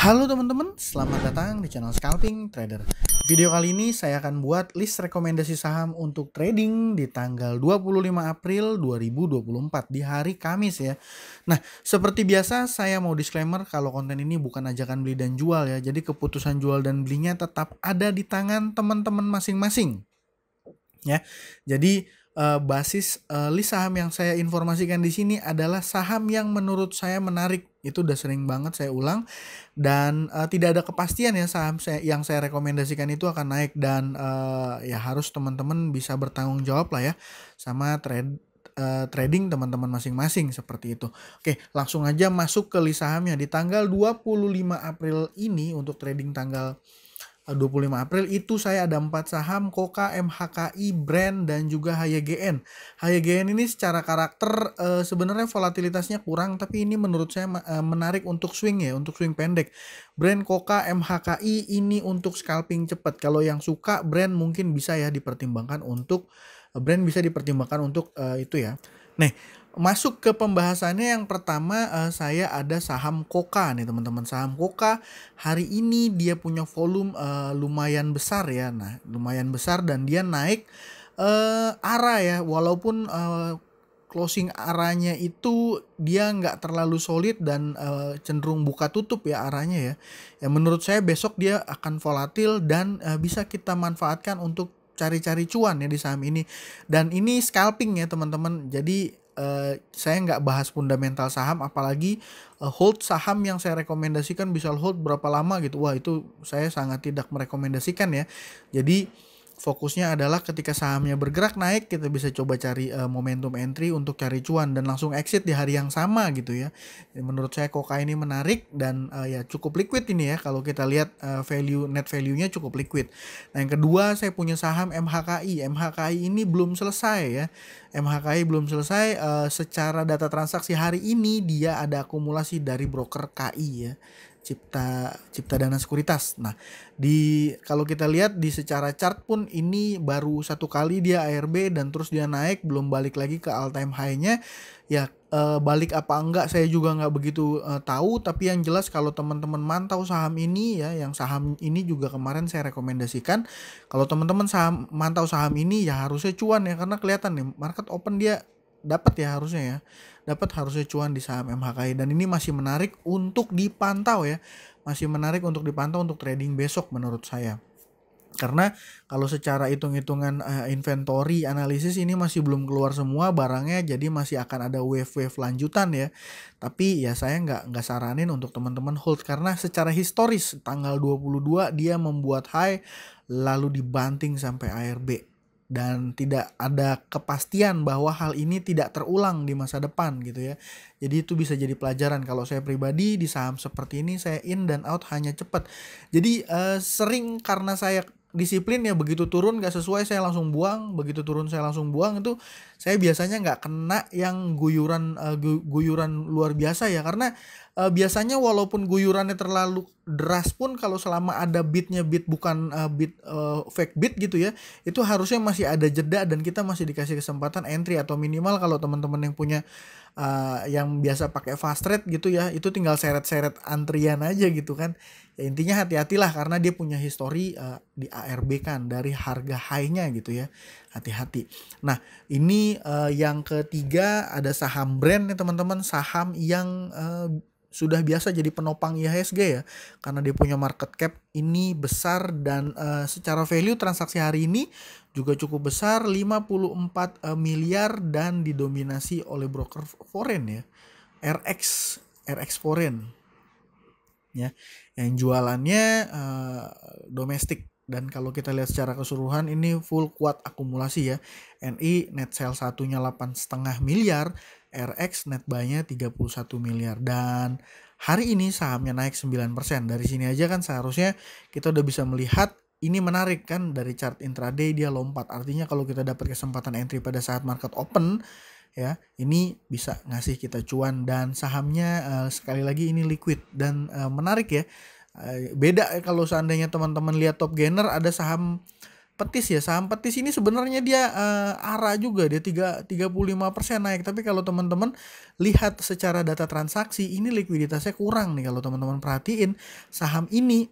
Halo teman-teman, selamat datang di channel Scalping Trader. Video kali ini saya akan buat list rekomendasi saham untuk trading di tanggal 25 April 2024 di hari Kamis ya. Nah, seperti biasa saya mau disclaimer kalau konten ini bukan ajakan beli dan jual ya. Jadi keputusan jual dan belinya tetap ada di tangan teman-teman masing-masing. Ya. Jadi basis list saham yang saya informasikan di sini adalah saham yang menurut saya menarik. Itu udah sering banget saya ulang, dan tidak ada kepastian ya saham yang saya rekomendasikan itu akan naik, dan ya harus teman-teman bisa bertanggung jawab lah ya sama trading teman-teman masing-masing seperti itu. Oke, langsung aja masuk ke list sahamnya di tanggal 25 April ini. Untuk trading tanggal 25 April itu saya ada 4 saham: Koka, MHKI, Brand, dan juga HYGN. HYGN ini secara karakter sebenarnya volatilitasnya kurang, tapi ini menurut saya menarik untuk swing ya, untuk swing pendek. Brand, Koka, MHKI ini untuk scalping cepat. Kalau yang suka Brand mungkin bisa ya dipertimbangkan untuk itu ya. Nah, masuk ke pembahasannya. Yang pertama saya ada saham Koka nih teman-teman. Saham Koka hari ini dia punya volume lumayan besar ya. Nah, lumayan besar dan dia naik arah ya, walaupun closing arahnya itu dia nggak terlalu solid dan cenderung buka tutup ya arahnya ya. Ya menurut saya besok dia akan volatil dan bisa kita manfaatkan untuk cari-cari cuan ya di saham ini. Dan ini scalping ya teman-teman. Jadi saya nggak bahas fundamental saham, apalagi hold saham yang saya rekomendasikan bisa hold berapa lama gitu. Wah, itu saya sangat tidak merekomendasikan ya. Jadi fokusnya adalah ketika sahamnya bergerak naik, kita bisa coba cari momentum entry untuk cari cuan dan langsung exit di hari yang sama gitu ya. Menurut saya Koka ini menarik dan ya cukup liquid ini ya. Kalau kita lihat net value-nya cukup liquid. Nah, yang kedua saya punya saham MHKI. MHKI ini belum selesai ya. MHKI belum selesai. Secara data transaksi hari ini dia ada akumulasi dari broker KI ya, Cipta Dana Sekuritas. Nah, kalau kita lihat di secara chart pun ini baru satu kali dia ARB dan terus dia naik, belum balik lagi ke all time high-nya. Ya balik apa enggak saya juga nggak begitu tahu, tapi yang jelas kalau teman-teman mantau saham ini ya, yang saham ini juga kemarin saya rekomendasikan. Kalau teman-teman mantau saham ini ya harusnya cuan ya, karena kelihatan nih market open dia dapat ya, harusnya cuan di saham MHKI, dan ini masih menarik untuk dipantau ya. Masih menarik untuk dipantau untuk trading besok menurut saya. Karena kalau secara hitung-hitungan inventory analisis ini masih belum keluar semua barangnya, jadi masih akan ada wave-wave lanjutan ya. Tapi ya saya nggak saranin untuk teman-teman hold, karena secara historis tanggal 22 dia membuat high lalu dibanting sampai ARB. Dan tidak ada kepastian bahwa hal ini tidak terulang di masa depan gitu ya. Jadi itu bisa jadi pelajaran. Kalau saya pribadi di saham seperti ini saya in dan out hanya cepat. Jadi sering karena saya disiplin ya, begitu turun gak sesuai saya langsung buang, begitu turun saya langsung buang. Itu saya biasanya nggak kena yang guyuran luar biasa ya, karena biasanya walaupun guyurannya terlalu deras pun, kalau selama ada beatnya bukan fake beat gitu ya, itu harusnya masih ada jeda dan kita masih dikasih kesempatan entry, atau minimal kalau teman-teman yang punya yang biasa pakai fast trade gitu ya, itu tinggal seret-seret antrian aja gitu kan. Ya, intinya hati-hatilah karena dia punya histori di ARB kan dari harga high-nya gitu ya. Hati-hati. Nah, ini yang ketiga ada saham Brand nih teman-teman, saham yang sudah biasa jadi penopang IHSG ya, karena dia punya market cap ini besar dan secara value transaksi hari ini juga cukup besar, 54 miliar, dan didominasi oleh broker foreign ya, RX foreign ya, yang jualannya domestik. Dan kalau kita lihat secara keseluruhan ini full kuat akumulasi ya. NI net sale satunya 8,5 miliar, RX net buy-nya 31 miliar. Dan hari ini sahamnya naik 9%. Dari sini aja kan seharusnya kita udah bisa melihat ini menarik kan, dari chart intraday dia lompat. Artinya kalau kita dapat kesempatan entry pada saat market open ya, ini bisa ngasih kita cuan. Dan sahamnya sekali lagi ini liquid dan menarik ya. Beda kalau seandainya teman-teman lihat top gainer, ada saham Petis ya, saham Petis ini sebenarnya dia ARA juga, dia 35% naik. Tapi kalau teman-teman lihat secara data transaksi, ini likuiditasnya kurang nih. Kalau teman-teman perhatiin, saham ini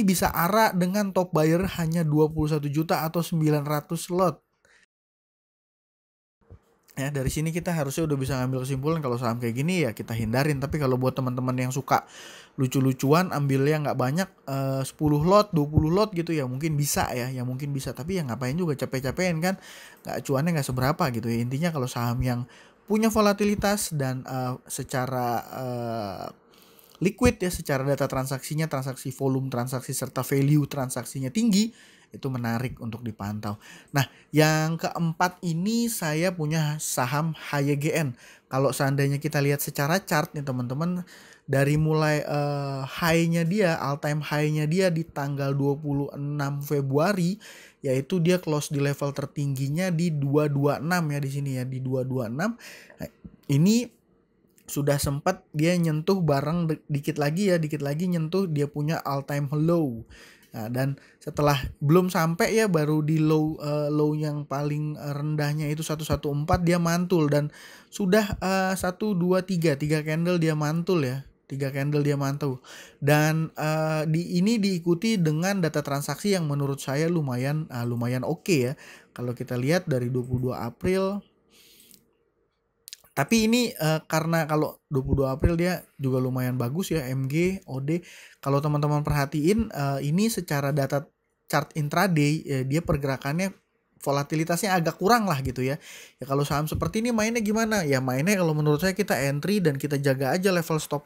bisa ARA dengan top buyer hanya 21 juta atau 900 lot. Ya, dari sini kita harusnya udah bisa ngambil kesimpulan kalau saham kayak gini ya kita hindarin. Tapi kalau buat teman-teman yang suka lucu-lucuan, ambilnya nggak banyak, 10 lot, 20 lot gitu ya mungkin bisa ya, mungkin bisa. Tapi ya ngapain juga capek-capekin kan, nggak cuannya nggak seberapa gitu ya. Intinya kalau saham yang punya volatilitas dan secara liquid ya, secara data transaksinya, transaksi volume transaksi serta value transaksinya tinggi, itu menarik untuk dipantau. Nah, yang keempat ini saya punya saham HYGN. Kalau seandainya kita lihat secara chart nih teman-teman, dari mulai high-nya dia, all time high-nya dia di tanggal 26 Februari, yaitu dia close di level tertingginya di 226 ya, di sini ya, di 226. Nah, ini sudah sempat dia nyentuh barang dikit lagi nyentuh dia punya all time low. Nah, dan setelah belum sampai ya, baru di low yang paling rendahnya itu 114 dia mantul, dan sudah 1 2 3 candle dia mantul ya. 3 candle dia mantul. Dan ini diikuti dengan data transaksi yang menurut saya lumayan oke ya. Kalau kita lihat dari 22 April. Tapi ini karena kalau 22 April dia juga lumayan bagus ya, MG, OD. Kalau teman-teman perhatiin, ini secara data chart intraday, dia pergerakannya volatilitasnya agak kurang lah gitu ya. Ya kalau saham seperti ini mainnya gimana? Ya mainnya kalau menurut saya kita entry dan kita jaga aja level stop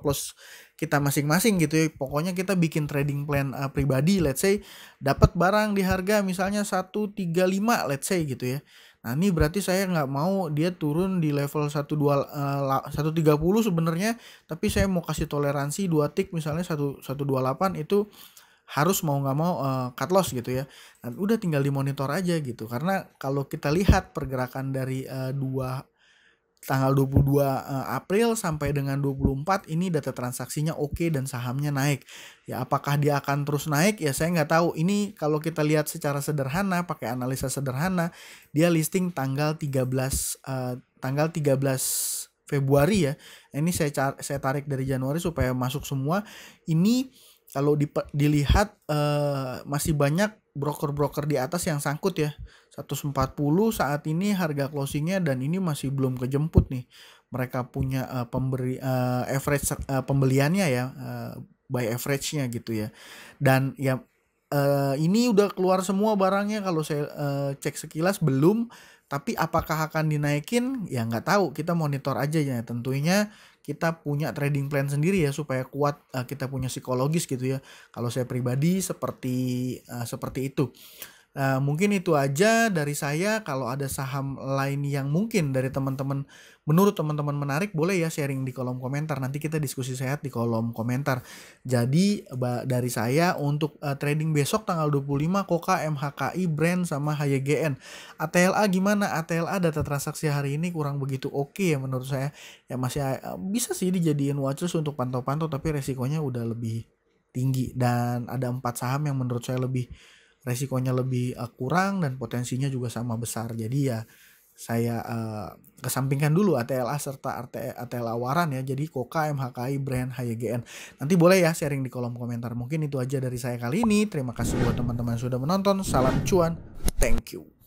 loss kita masing-masing gitu ya. Pokoknya kita bikin trading plan pribadi, let's say dapat barang di harga misalnya 135 let's say gitu ya. Nah, ini berarti saya nggak mau dia turun di level 130 sebenarnya, tapi saya mau kasih toleransi 2 tick misalnya 128, itu harus mau nggak mau cut loss gitu ya. Dan udah tinggal dimonitor aja gitu. Karena kalau kita lihat pergerakan dari tanggal 22 April sampai dengan 24 ini data transaksinya oke dan sahamnya naik. Ya apakah dia akan terus naik? Ya saya nggak tahu. Ini kalau kita lihat secara sederhana, pakai analisa sederhana, dia listing tanggal 13 Februari ya. Ini saya tarik dari Januari supaya masuk semua. Ini kalau dilihat masih banyak broker-broker di atas yang sangkut ya. 140 saat ini harga closingnya, dan ini masih belum kejemput nih. Mereka punya average pembeliannya ya, buy average-nya gitu ya. Dan ya ini udah keluar semua barangnya, kalau saya cek sekilas belum. Tapi apakah akan dinaikin? Ya nggak tahu, kita monitor aja ya. Tentunya kita punya trading plan sendiri ya, supaya kuat, kita punya psikologis gitu ya. Kalau saya pribadi seperti itu. Mungkin itu aja dari saya. Kalau ada saham lain yang mungkin dari teman-teman, menurut teman-teman menarik, boleh ya sharing di kolom komentar. Nanti kita diskusi sehat di kolom komentar. Jadi dari saya untuk trading besok tanggal 25 Koka, MHKI, Brand sama HYGN. ATLA gimana? ATLA data transaksi hari ini kurang begitu oke ya menurut saya. Ya masih bisa sih dijadiin watchlist untuk pantau-pantau, tapi resikonya udah lebih tinggi. Dan ada 4 saham yang menurut saya resikonya lebih kurang dan potensinya juga sama besar. Jadi ya saya kesampingkan dulu ATLA serta ATLA waran ya. Jadi Koka, MHKI, Brand, HYGN. Nanti boleh ya sharing di kolom komentar. Mungkin itu aja dari saya kali ini. Terima kasih buat teman-teman yang sudah menonton. Salam cuan. Thank you.